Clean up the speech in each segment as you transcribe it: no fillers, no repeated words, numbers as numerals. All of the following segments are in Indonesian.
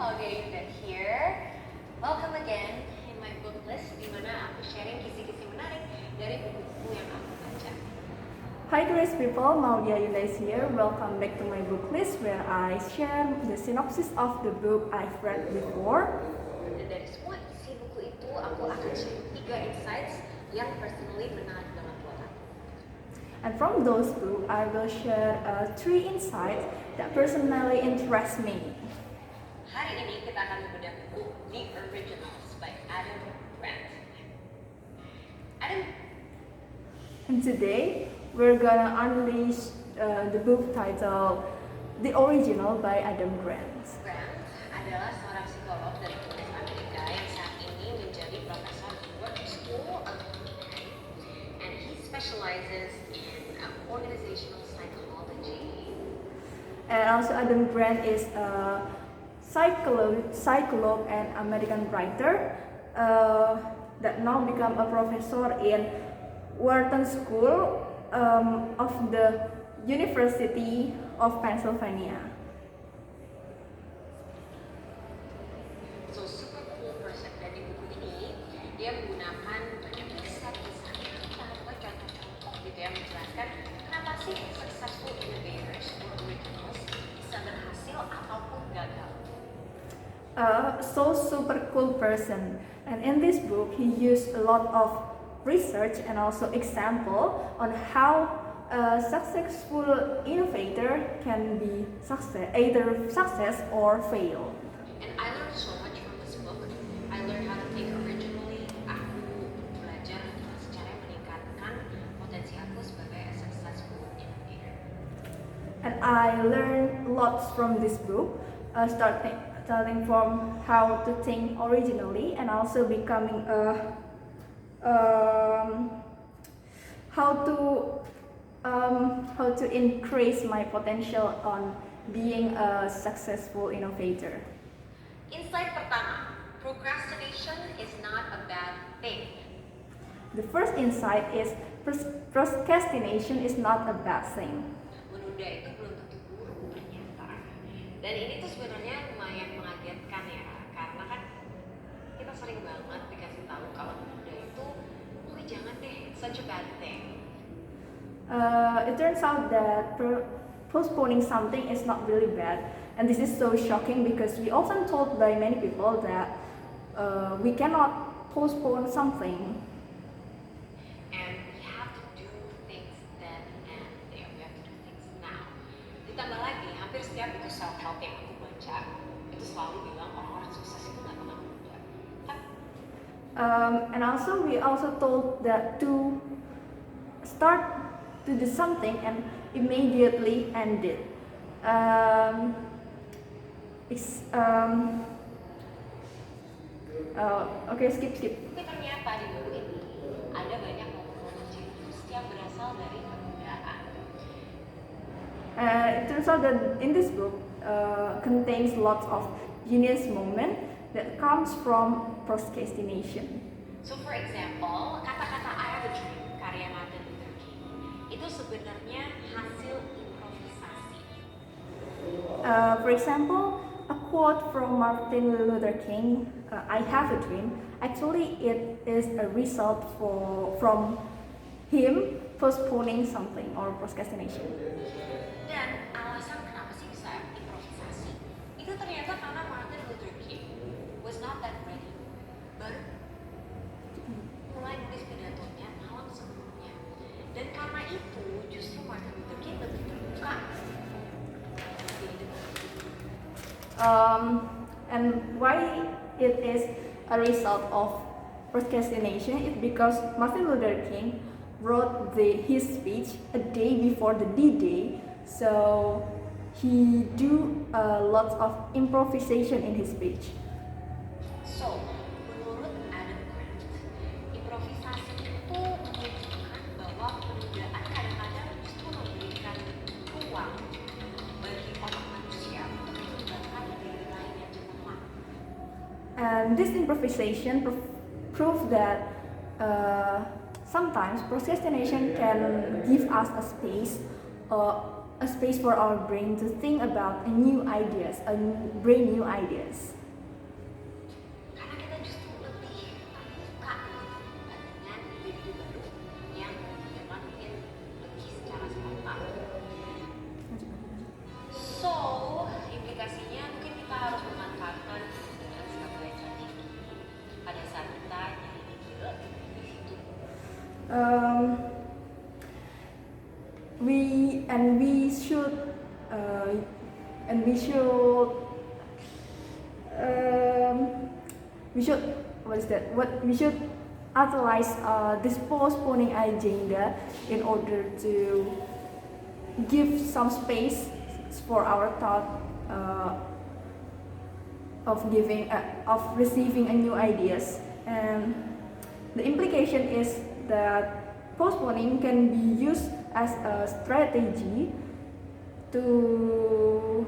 Octavia here. Welcome again in my book list, di mana aku sharing kisi-kisi menarik dari buku-buku yang aku baca. Hi Grace people, Maudia Yundais here. Welcome back to my book list where I share the synopsis of the book I've read before. Dan dari semua isi buku itu, aku akan share 3 insights yang personally menarik dalam buat aku. And from those books, I will share 3 insights that personally interest me. Hari ini kita akan membedah buku The Originals by Adam Grant. Adam. And today, we're gonna unleash the book titled The Original by Adam Grant. Grant adalah seorang psikolog dari Inggris Amerika yang saat ini menjadi profesor di Wharton School of Intepreting, and he specializes in organizational psychology. And also Adam Grant is a psycholog and American writer that now become a professor in Wharton School of the University of Pennsylvania. So super cool person. Dan di buku ini dia menggunakan banyak kisah-kisah nyata atau contoh-contoh gitu yang menjelaskan kenapa sih successful innovators or originals bisa berhasil ataupun gagal. So super cool person, and in this book he used a lot of research and also example on how a successful innovator can be either success or fail. And I learned so much from this book. I learned how to think originally. Aku belajar secara meningkatkan potensi aku sebagai a successful innovator. And I learned lots from this book, starting from how to think originally and also becoming how to increase my potential on being a successful innovator. Insight pertama, procrastination is not a bad thing. The first insight is procrastination is not a bad thing. Menunda itu belum tentu buruk ternyata. Dan ini tuh sebenarnya lumayan mengagetkan ya, karena kan kita sering banget dikasih tahu kalau menunda itu, oh jangan deh, it's such a bad thing. It turns out that postponing something is not really bad, and this is so shocking because we often told by many people that we cannot postpone something. And we have to do things then and there. We have to do things now. Ditambah lagi, hampir setiap buku self-help yang aku baca itu selalu bilang orang-orang sukses itu nggak pernah menunda. And also we also told that to start to do something and immediately end it. Okay, skip. Tapi ternyata di buku ini ada banyak momen-momen jenius yang berasal dari penundaan. It turns out that in this book contains lots of genius moment that comes from procrastination. So for example, kata-kata I have a dream karya Martin Luther King itu sebenarnya hasil improvisasi. For example, a quote from Martin Luther King, I have a dream, actually it is a result from him postponing something or procrastination. Dan alasan kenapa sih bisa improvisasi itu ternyata karena Martin Luther King was not that ready, baru mulai nulis pidatonya malam sebelumnya. Dan karena itu justru Martin Luther King lebih terbuka. And why it is a result of procrastination is because Martin Luther King wrote his speech a day before the D-Day, so he do lots of improvisation in his speech. So, menurut Adam Grant, improvisasi itu menunjukkan bahwa penundaan kadang-kadang justru memberikan ruang bagi otak manusia untuk mengembangkan diri lain yang cemerlang. And this improvisation proves that sometimes procrastination can give us a space for our brain to think about brand new ideas. um, we and we should and we should we should what is that? What we should utilize this postponing agenda in order to give some space for our thought of receiving a new ideas. And the implication is that postponing can be used as a strategy to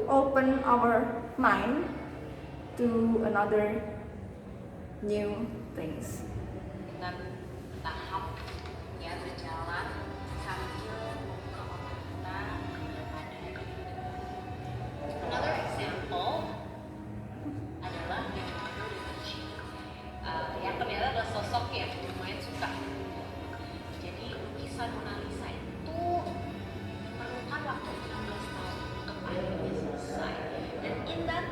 open our mind to another new things. Dengan tahap ya berjalan sambil membuka otak kita kepada ide. Another example adalah Leonardo da Vinci yang ternyata adalah sosok yang lumayan suka. Jadi lukisan Mona Lisa itu memerlukan waktu 16 tahun untuk akhirnya selesai. Dan in that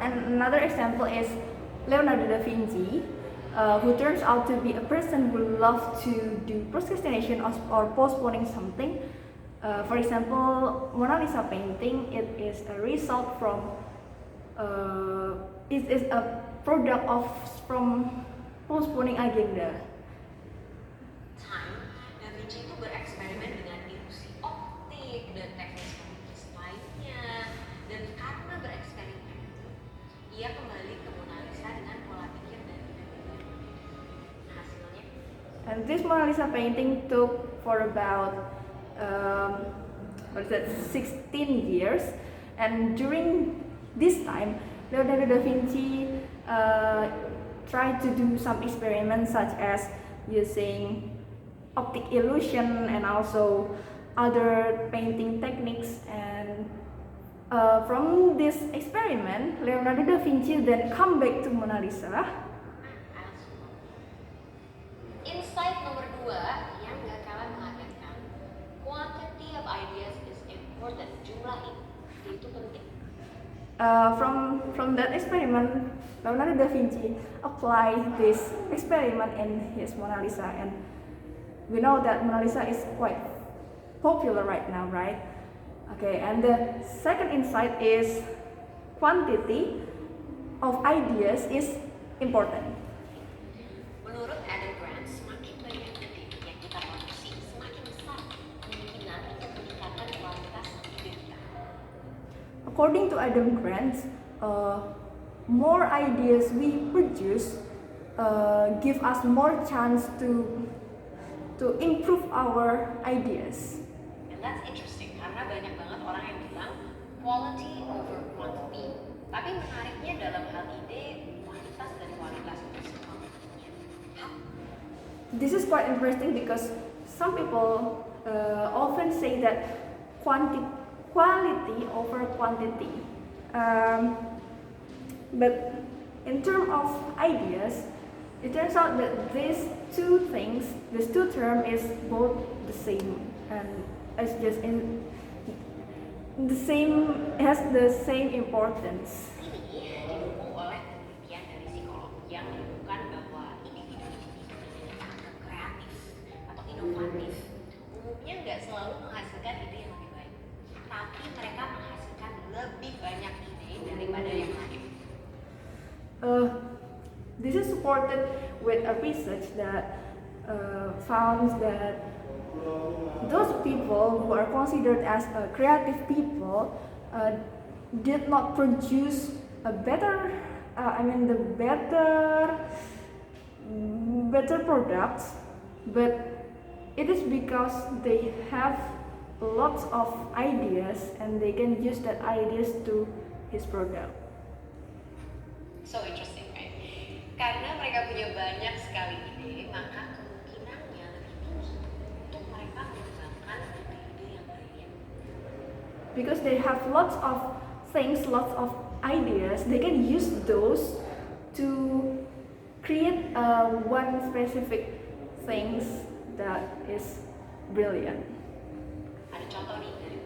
another example is Leonardo da Vinci, who turns out to be a person who loves to do procrastination or postponing something. For example, Mona Lisa painting, it is a result from it is a product from postponing agenda. Da Vinci itu bereksperimen dengan ilusi optik dan teknik melukis lainnya, dan karena bereksperimen ia kembali ke Mona Lisa dengan pola pikir dan ide-ide. Hasilnya And this Mona Lisa painting took for about 16 years, and during this time Leonardo da Vinci tried to do some experiments such as using optic illusion and also other painting techniques. And from this experiment, Leonardo da Vinci then come back to Mona Lisa. insight nomor 2 yang gak kalah mengagetkan, quantity of ideas is important. Jumlah itu penting. From that experiment, Leonardo da Vinci applied this experiment in his Mona Lisa, and we know that Mona Lisa is quite popular right now, right? Okay, and the second insight is quantity of ideas is important. Menurut Adam Grant, semakin banyak ide yang kita produksi, semakin besar kemungkinan untuk meningkatkan kualitas ide kita. According to Adam Grant, more ideas we produce give us more chance to improve our ideas. And that's interesting karena banyak banget orang yang bilang quality over quantity. Tapi menariknya dalam hal ide, kualitas dan kualitas itu semua punya hak. This is quite interesting because some people often say that quality over quantity. But in terms of ideas, it turns out that these two terms is both the same, and it's just has the same importance. Ini didukung oleh penelitian dari psikolog yang menemukan bahwa individu-individu yang agak kreatif atau inovatif umumnya nggak selalu menghasilkan ide yang lebih baik, tapi mereka menghasilkan lebih banyak ide daripada yang lain. This is supported with a research that found that those people who are considered as creative people did not produce a better products, but it is because they have lots of ideas and they can use that ideas to his product. So interesting, right? Karena mereka punya banyak sekali ide, maka kemungkinannya lebih tinggi untuk mereka mengembangkan ide-ide yang brilian. Because they have lots of things, lots of ideas, they can use those to create one specific things that is brilliant. Ada contoh nih dari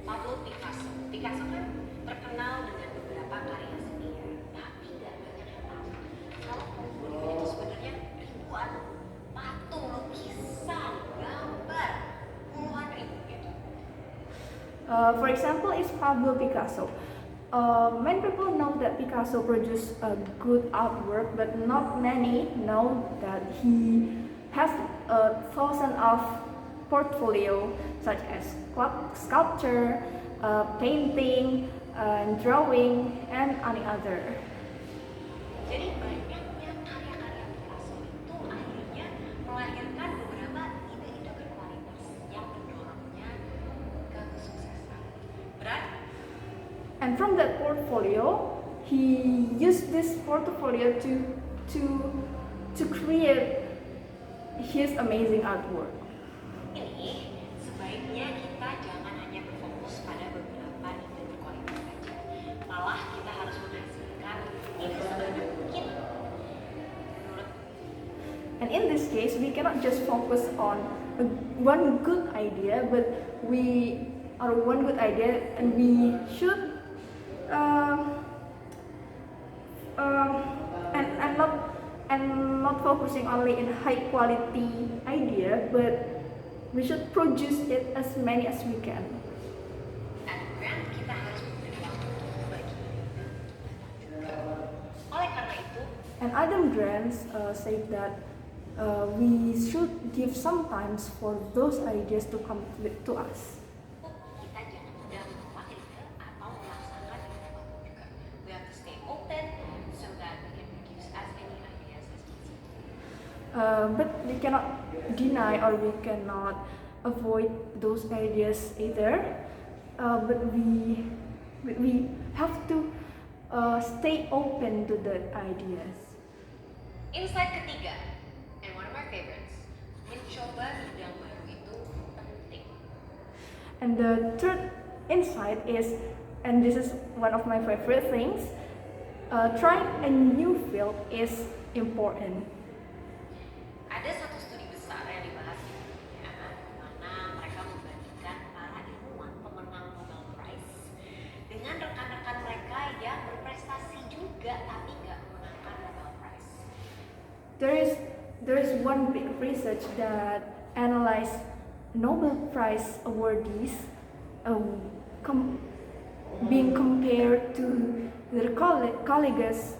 Pablo Picasso. Picasso kan terkenal dengan beberapa karya seninya, tapi nggak banyak yang tahu kalau pembunuhnya For example, is Pablo Picasso. Many people know that Picasso produced a good artwork, but not many know that he has a thousand of portfolio such as sculpture, painting, drawing, and any other. Jadi banyaknya karya-karya Picasso itu akhirnya melahirkan beberapa ide-ide berkualitas yang mendorongnya ke kesuksesan. Berat? And from that portfolio, he used this portfolio to create his amazing artwork. Ini sebaiknya kita jangan hanya berfokus pada beberapa ide berkualitas saja. Malah kita harus menghasilkan ide sebanyak mungkin. Menurut And in this case, we cannot just focus on one good idea, but one good idea, and we should and not focusing only in high quality idea, but we should produce it as many as we can. Andrea, kita harus memberi waktu bagi juga. Oleh karena itu, And Adam Grant said that we should give some time for those ideas to come to us. kita jangan mudah menolak ide atau melaksanakan ide apapun juga. We have to stay open so that we can produce as many ideas as possible. But we cannot deny or we cannot avoid those ideas either. But we have to stay open to the ideas. Insight ketiga, and one of my favorites, mencoba bidang baru itu penting. And the third insight is, and this is one of my favorite things, trying a new field is important. Ada satu studi besar yang dibahas di dunia, mana mereka membandingkan para ilmuwan pemenang Nobel Prize dengan rekan-rekan mereka yang berprestasi juga tapi nggak memenangkan Nobel Prize. There is one big research that analyzed Nobel Prize awardees being compared to their colleagues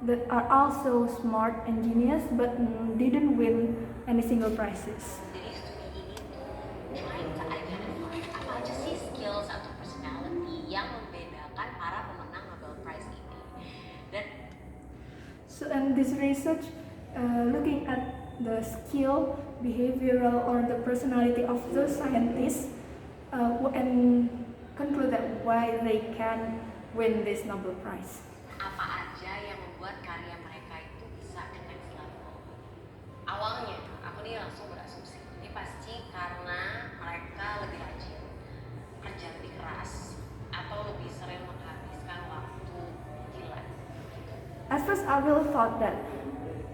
that are also smart engineers but didn't win any single prizes. Jadi studi ini tuh trying to identify apa aja sih skills atau personality yang membedakan para pemenang Nobel Prize ini. Dan And this research looking at the skill, behavioral, or the personality of those scientists and conclude that why they can win this Nobel Prize. apa aja yang membuat karya mereka itu bisa ke next level. Awalnya aku nih langsung berasumsi ini pasti karena mereka lebih rajin, kerja lebih keras, atau lebih sering menghabiskan waktu gila gitu. At first, I really thought that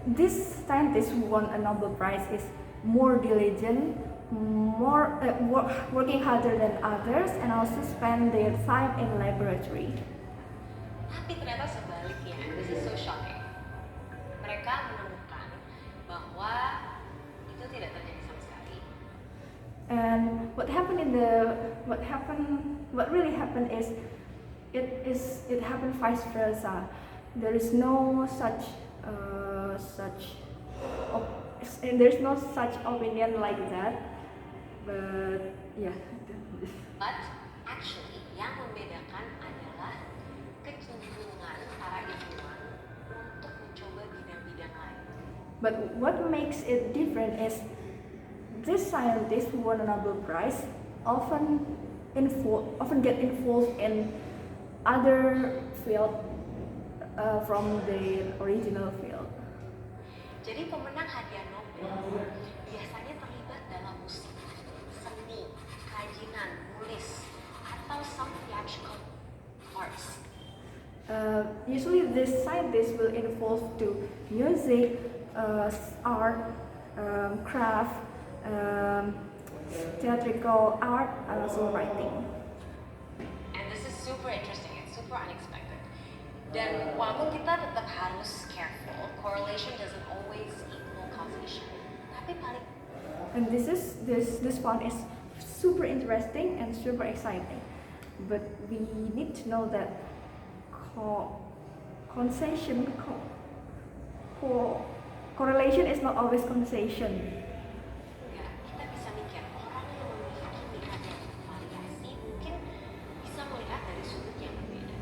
this scientist who won a Nobel Prize is more diligent, more working harder than others, and also spend their time in laboratory. Tapi ternyata sebaliknya, this is so shocking. Mereka menemukan bahwa itu tidak terjadi sama sekali. And what really happened is it happened vice versa. There is no there's no such opinion like that. But yeah. But actually, yang membedakan adalah kecenderungan para ilmuwan untuk mencoba bidang-bidang lain. But what makes it different is this scientist who won a Nobel Prize often get involved in other field from the original field. Jadi pemenang hadiah Nobel biasanya terlibat dalam musik, seni, kerajinan, nulis, atau some theatrical arts. Usually this scientist will involve to music, art, craft, theatrical art, and also writing. And this is super interesting and super unexpected. Dan walaupun kita tetap harus careful, correlation doesn't always equal causation. Tapi paling And this one is super interesting and super exciting. but we need to know that causation, correlation is not always causation. Ya, kita bisa mikir orang yang memiliki minat yang bervariasi mungkin bisa melihat dari sudut yang berbeda.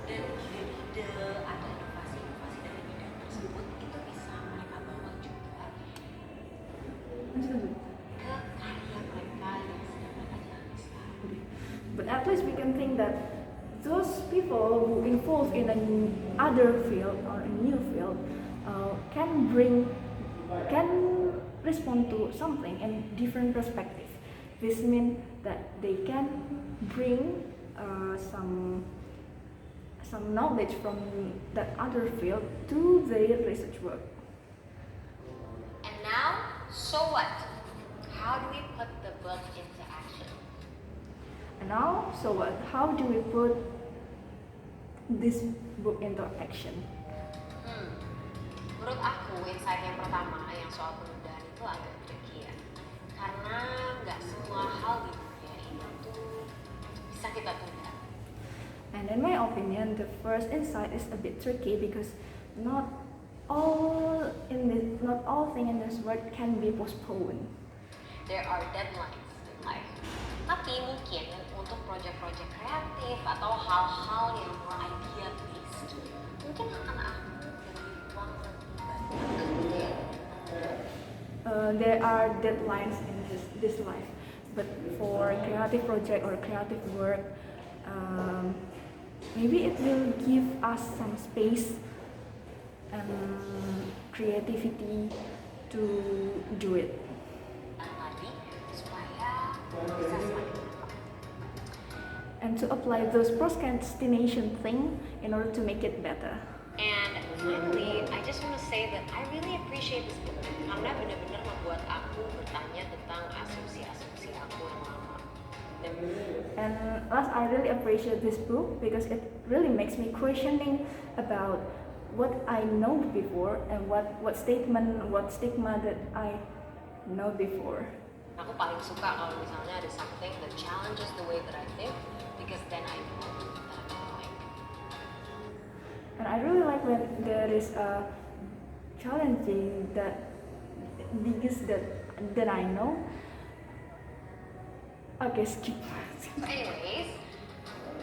Dan ide-ide atau inovasi-inovasi dari bidang tersebut itu bisa mereka bawa juga ke karya mereka yang sedang mereka jalani sekarang. But at least we can think that those people who involved in another field or a new field can respond to something in different perspective. This means that they can bring some knowledge from that other field to their research work. And now, so what? How do we put the book into action? And now, so what? How do we put this book into action? Menurut aku, insight yang pertama yang soal penundaan itu agak tricky ya. Karena nggak semua hal di dunia ini tuh bisa kita tunda. And in my opinion, the first insight is a bit tricky because not all thing in this world can be postponed. There are deadlines in life. Tapi mungkin untuk project-project kreatif atau hal-hal yang more idea based, mungkin akan aku beri ruang lebih banyak. There are deadlines in this life, but for creative project or creative work, maybe it will give us some space and creativity to do it. Tadi supaya bisa semakin berkembang. And to apply those procrastination thing in order to make it better. And finally, I just want to say that I really appreciate this book karena benar-benar membuat aku bertanya tentang asumsi-asumsi aku yang lama. And last, I really appreciate this book because it really makes me questioning about what I know before and what stigma that I know before. Aku paling suka kalau misalnya ada something that challenges the way that I think because then I know that I'm growing. And I really like when there is a challenging that because that I know. Okay, skip. So anyways,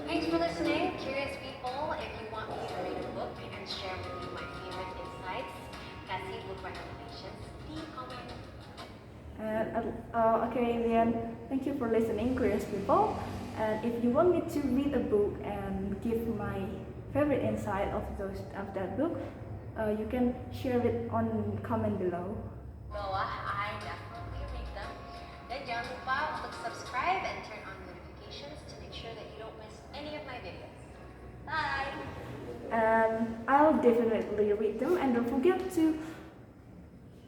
thanks for listening, curious people. If you want me to read a book and share with you my favorite insights, kasih book recommendations di komen. Okay, then thank you for listening, curious people. And if you want me to read a book and give my favorite insight of that book, you can share it on comment below. Bawah, I definitely read them. Dan jangan lupa untuk subscribe and turn on notifications to make sure that you don't miss any of my videos. Bye! And I'll definitely read them, and don't forget to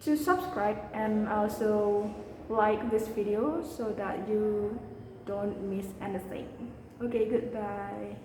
subscribe and also like this video so that you don't miss anything. Okay, goodbye.